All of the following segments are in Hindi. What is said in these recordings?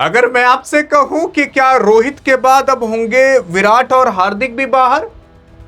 अगर मैं आपसे कहूं कि क्या रोहित के बाद अब होंगे विराट और हार्दिक भी बाहर?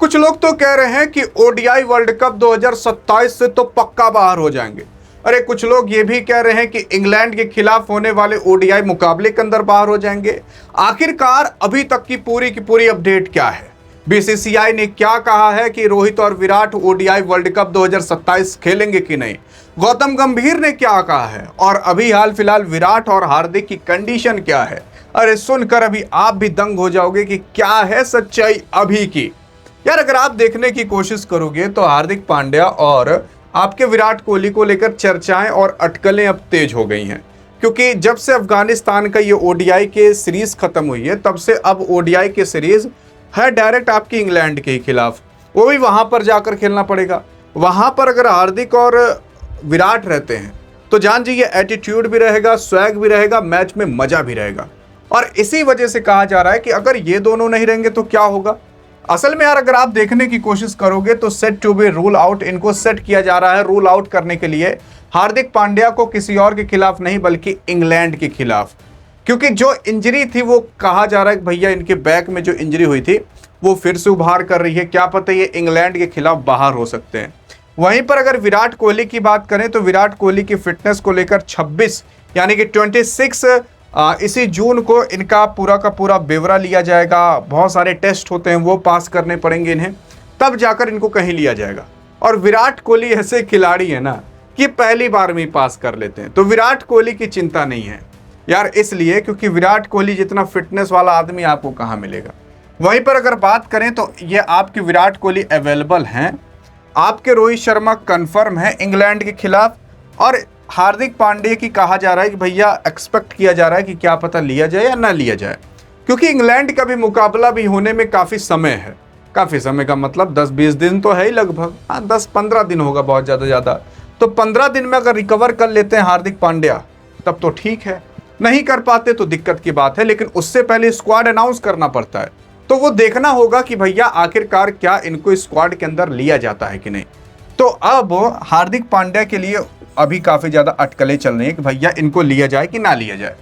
कुछ लोग तो कह रहे हैं कि ओडीआई वर्ल्ड कप 2027 से तो पक्का बाहर हो जाएंगे। अरे कुछ लोग ये भी कह रहे हैं कि इंग्लैंड के खिलाफ होने वाले ओडीआई मुकाबले के अंदर बाहर हो जाएंगे। आखिरकार अभी तक की पूरी अपडेट क्या है? बीसीसीआई ने क्या कहा है कि रोहित और विराट ओडीआई वर्ल्ड कप 2027 खेलेंगे कि नहीं? गौतम गंभीर ने क्या कहा है? और अभी हाल फिलहाल विराट और हार्दिक की कंडीशन क्या है? अरे सुनकर अभी आप भी दंग हो जाओगे कि क्या है सच्चाई अभी की। यार अगर आप देखने की कोशिश करोगे तो हार्दिक पांड्या और आपके विराट कोहली को लेकर चर्चाएं और अटकलें अब तेज हो गई हैं, क्योंकि जब से अफगानिस्तान का ये ओडीआई के सीरीज खत्म हुई है तब से अब ओडीआई के सीरीज है डायरेक्ट आपकी इंग्लैंड के खिलाफ, वो भी वहां पर जाकर खेलना पड़ेगा। वहां पर अगर हार्दिक और विराट रहते हैं तो जान जी ये एटीट्यूड भी रहेगा, स्वैग भी रहेगा, मैच में मजा भी रहेगा। और इसी वजह से कहा जा रहा है कि अगर ये दोनों नहीं रहेंगे तो क्या होगा। असल में यार अगर आप देखने की कोशिश करोगे तो set to be rule out, इनको सेट किया जा रहा है रूल आउट करने के लिए हार्दिक पांड्या को किसी और के खिलाफ नहीं बल्कि इंग्लैंड के खिलाफ, क्योंकि जो इंजरी थी वो कहा जा रहा है कि भैया इनके बैक में जो इंजरी हुई थी वो फिर से उभार कर रही है। क्या पता ये इंग्लैंड के खिलाफ बाहर हो सकते हैं। वहीं पर अगर विराट कोहली की बात करें तो विराट कोहली की फिटनेस को लेकर 26 यानी कि 26 इसी जून को इनका पूरा का पूरा ब्यौरा लिया जाएगा। बहुत सारे टेस्ट होते हैं वो पास करने पड़ेंगे इन्हें, तब जाकर इनको कहीं लिया जाएगा। और विराट कोहली ऐसे खिलाड़ी है ना कि पहली बार में ही पास कर लेते हैं, तो विराट कोहली की चिंता नहीं है यार, इसलिए क्योंकि विराट कोहली जितना फिटनेस वाला आदमी आपको कहाँ मिलेगा। वहीं पर अगर बात करें तो ये आपके विराट कोहली अवेलेबल हैं, आपके रोहित शर्मा कंफर्म है इंग्लैंड के खिलाफ, और हार्दिक पांड्या की कहा जा रहा है कि भैया एक्सपेक्ट किया जा रहा है कि क्या पता लिया जाए या ना लिया जाए, क्योंकि इंग्लैंड का भी मुकाबला भी होने में काफ़ी समय है। काफ़ी समय का मतलब 10-20 दिन तो है ही लगभग, हाँ 10-15 दिन होगा बहुत ज़्यादा। तो 15 दिन में अगर रिकवर कर लेते हैं हार्दिक पांड्या तब तो ठीक है, नहीं कर पाते तो दिक्कत की बात है। लेकिन उससे पहले स्क्वाड अनाउंस करना पड़ता है, तो वो देखना होगा कि भैया आखिरकार क्या इनको स्क्वाड के अंदर लिया जाता है कि नहीं। तो अब हार्दिक पांड्या के लिए अभी काफ़ी ज़्यादा अटकलें चल रही हैं कि भैया इनको लिया जाए कि ना लिया जाए।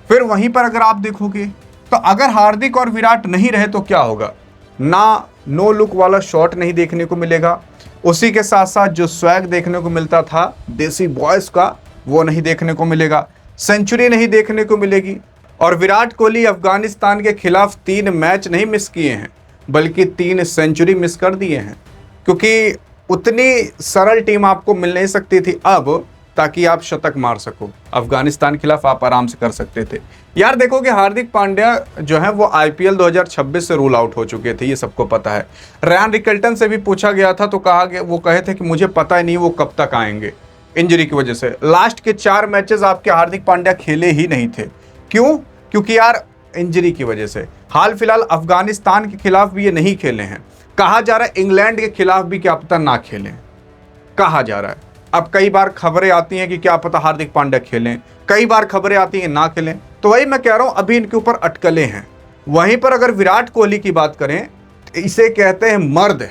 फिर वहीं पर अगर आप देखोगे तो अगर हार्दिक और विराट नहीं रहे तो क्या होगा ना, नो लुक वाला शॉट नहीं देखने को मिलेगा, उसी के साथ साथ जो स्वैग देखने को मिलता था देसी बॉयज का वो नहीं देखने को मिलेगा, सेंचुरी नहीं देखने को मिलेगी। और विराट कोहली अफगानिस्तान के खिलाफ 3 मैच नहीं मिस किए हैं बल्कि 3 सेंचुरी मिस कर दिए हैं, क्योंकि उतनी सरल टीम आपको मिल नहीं सकती थी अब ताकि आप शतक मार सको। अफगानिस्तान के खिलाफ आप आराम से कर सकते थे। यार देखोगे हार्दिक पांड्या जो है वो आईपीएल 2026 से रूल आउट हो चुके थे, ये सबको पता है। रयान रिकल्टन से भी पूछा गया था तो कहा गया, वो कहे थे कि मुझे पता ही नहीं वो कब तक आएंगे, इंजरी की वजह से। लास्ट के 4 मैचेस आपके हार्दिक पांड्या खेले ही नहीं थे। क्यों? क्योंकि यार इंजरी की वजह से। हाल फिलहाल अफगानिस्तान के खिलाफ भी ये नहीं खेले हैं, कहा जा रहा है इंग्लैंड के खिलाफ भी क्या पता ना खेलें, कहा जा रहा है। अब कई बार खबरें आती हैं कि क्या पता हार्दिक पांड्या खेलें, कई बार खबरें आती हैं ना खेलें। तो वही मैं कह रहा हूं अभी इनके ऊपर अटकलें हैं। वहीं पर अगर विराट कोहली की बात करें, इसे कहते हैं मर्द,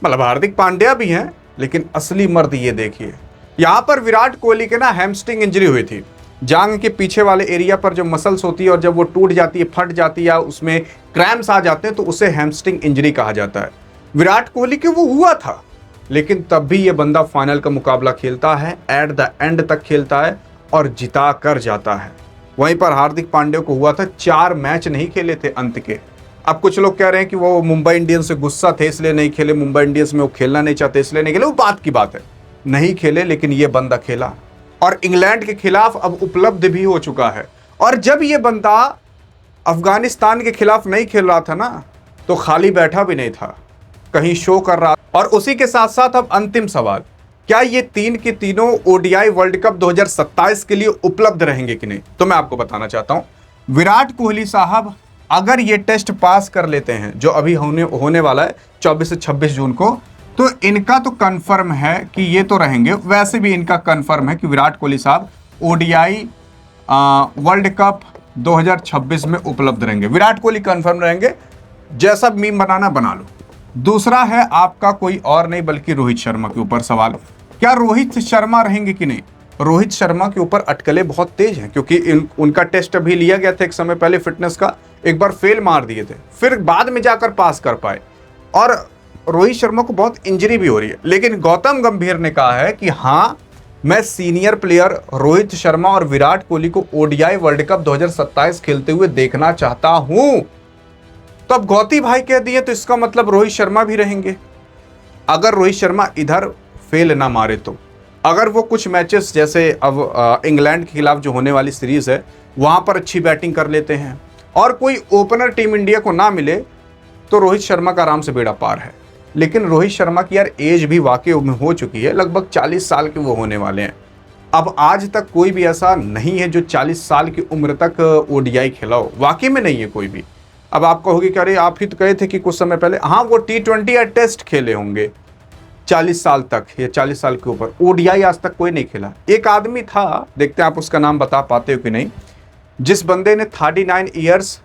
मतलब हार्दिक पांड्या भी हैं लेकिन असली मर्द ये देखिए। यहां पर विराट कोहली के ना हैमस्ट्रिंग इंजरी हुई थी, जांग के पीछे वाले एरिया पर जो मसल्स होती है और जब वो टूट जाती है, फट जाती है या उसमें क्रैम्प्स आ जाते हैं तो उसे हैमस्ट्रिंग इंजरी कहा जाता है। विराट कोहली के वो हुआ था, लेकिन तब भी ये बंदा फाइनल का मुकाबला खेलता है, एट द एंड तक खेलता है और जिता कर जाता है। वहीं पर हार्दिक पांड्या को हुआ था 4 मैच नहीं खेले थे अंत के। अब कुछ लोग कह रहे हैं कि वो मुंबई इंडियंस से गुस्सा थे इसलिए नहीं खेले, मुंबई इंडियंस में वो खेलना नहीं चाहते इसलिए नहीं खेले, वो बात की बात है, नहीं खेले, लेकिन ये बंदा खेला और इंग्लैंड के खिलाफ अब उपलब्ध भी हो चुका है। और जब ये बंदा अफगानिस्तान के खिलाफ नहीं खेल रहा था ना तो खाली बैठा भी नहीं था, कहीं शो कर रहा। और उसी के साथ साथ अब अंतिम सवाल, क्या ये 3 के तीनों ओडीआई वर्ल्ड कप 2027 के लिए उपलब्ध रहेंगे कि नहीं? तो मैं आपको बताना चाहता हूं, विराट कोहली साहब अगर ये टेस्ट पास कर लेते हैं जो अभी होने वाला है 24 से 26 जून को, तो इनका तो कंफर्म है कि ये तो रहेंगे। वैसे भी इनका कंफर्म है कि विराट कोहली साहब ओडीआई वर्ल्ड कप 2026 में उपलब्ध रहेंगे। विराट कोहली कंफर्म रहेंगे, जैसा मीम बनाना बना लो। दूसरा है आपका कोई और नहीं बल्कि रोहित शर्मा के ऊपर सवाल, क्या रोहित शर्मा रहेंगे कि नहीं? रोहित शर्मा के ऊपर अटकलें बहुत तेज हैं, क्योंकि उनका टेस्ट अभी लिया गया था एक समय पहले फिटनेस का, एक बार फेल मार दिए थे, फिर बाद में जाकर पास कर पाए, और रोहित शर्मा को बहुत इंजरी भी हो रही है। लेकिन गौतम गंभीर ने कहा है कि हाँ, मैं सीनियर प्लेयर रोहित शर्मा और विराट कोहली को ओडीआई वर्ल्ड कप 2027 खेलते हुए देखना चाहता हूं। तो अब गौती भाई कह दिए तो इसका मतलब रोहित शर्मा भी रहेंगे। अगर रोहित शर्मा इधर फेल ना मारे तो, अगर वो कुछ मैचेस जैसे अब इंग्लैंड के खिलाफ जो होने वाली सीरीज है वहां पर अच्छी बैटिंग कर लेते हैं और कोई ओपनर टीम इंडिया को ना मिले, तो रोहित शर्मा का आराम से बेड़ा पार है। लेकिन रोहित शर्मा की यार एज भी वाकई में हो चुकी है, लगभग 40 साल के वो होने वाले हैं। अब आज तक कोई भी ऐसा नहीं है जो 40 साल की उम्र तक ओडीआई खेला हो, वाकई में नहीं है कोई भी। अब आप कहोगे कि अरे आप ही तो कहे थे कि कुछ समय पहले, हाँ वो T20 या टेस्ट खेले होंगे 40 साल तक या 40 साल के ऊपर, ओडीआई आज तक कोई नहीं खेला। एक आदमी था, देखते हैं आप उसका नाम बता पाते हो कि नहीं, जिस बंदे ने 39 ईयर्स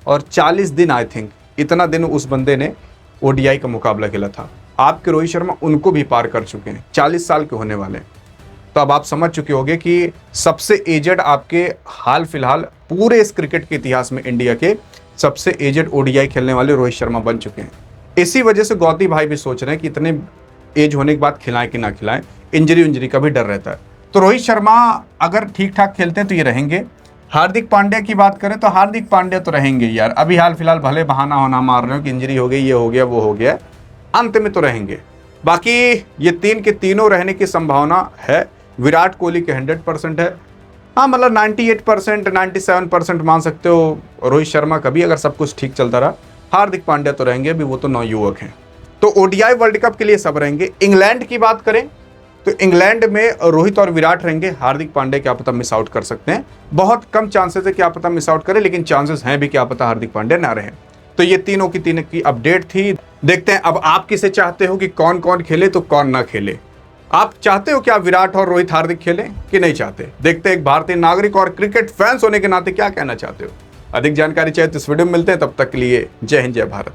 और 40 दिन, आई थिंक इतना दिन उस बंदे ने ओडीआई का मुकाबला खेला था। आपके रोहित शर्मा उनको भी पार कर चुके हैं, 40 साल के होने वाले। तो अब आप समझ चुके होंगे कि सबसे एजेड आपके हाल फिलहाल पूरे इस क्रिकेट के इतिहास में इंडिया के सबसे एजेड ओडीआई खेलने वाले रोहित शर्मा बन चुके हैं। इसी वजह से गौती भाई भी सोच रहे हैं कि इतने एज होने के बाद खिलाएं कि ना खिलाएं, इंजरी का भी डर रहता है। तो रोहित शर्मा अगर ठीक ठाक खेलते हैं तो ये रहेंगे। हार्दिक पांड्या की बात करें तो हार्दिक पांड्या तो रहेंगे यार, अभी हाल फिलहाल भले बहाना होना मार रहे हो कि इंजरी हो गई, ये हो गया, वो हो गया, अंत में तो रहेंगे। बाकी ये तीन के तीनों रहने की संभावना है। विराट कोहली के 100% है, हाँ मतलब 98% 97% मान सकते हो रोहित शर्मा का भी, अगर सब कुछ ठीक चलता रहा। हार्दिक पांड्या तो रहेंगे, अभी वो तो नवयुवक हैं। तो ओडीआई वर्ल्ड कप के लिए सब रहेंगे। इंग्लैंड की बात करें तो इंग्लैंड में रोहित और विराट रहेंगे, हार्दिक पांड्या क्या पता मिस आउट कर सकते हैं, बहुत कम चांसेस है क्या पता मिस आउट करें, लेकिन चांसेस हैं भी क्या पता हार्दिक पांड्या ना रहे। तो ये तीनों की अपडेट थी। देखते हैं अब आप किसे चाहते हो कि कौन कौन खेले तो कौन ना खेले। आप चाहते हो क्या विराट और रोहित हार्दिक खेलें कि नहीं चाहते? देखते हैं एक भारतीय नागरिक और क्रिकेट फैंस होने के नाते क्या कहना चाहते हो। अधिक जानकारी चाहिए तो इस वीडियो में मिलते हैं, तब तक के लिए जय हिंद जय भारत।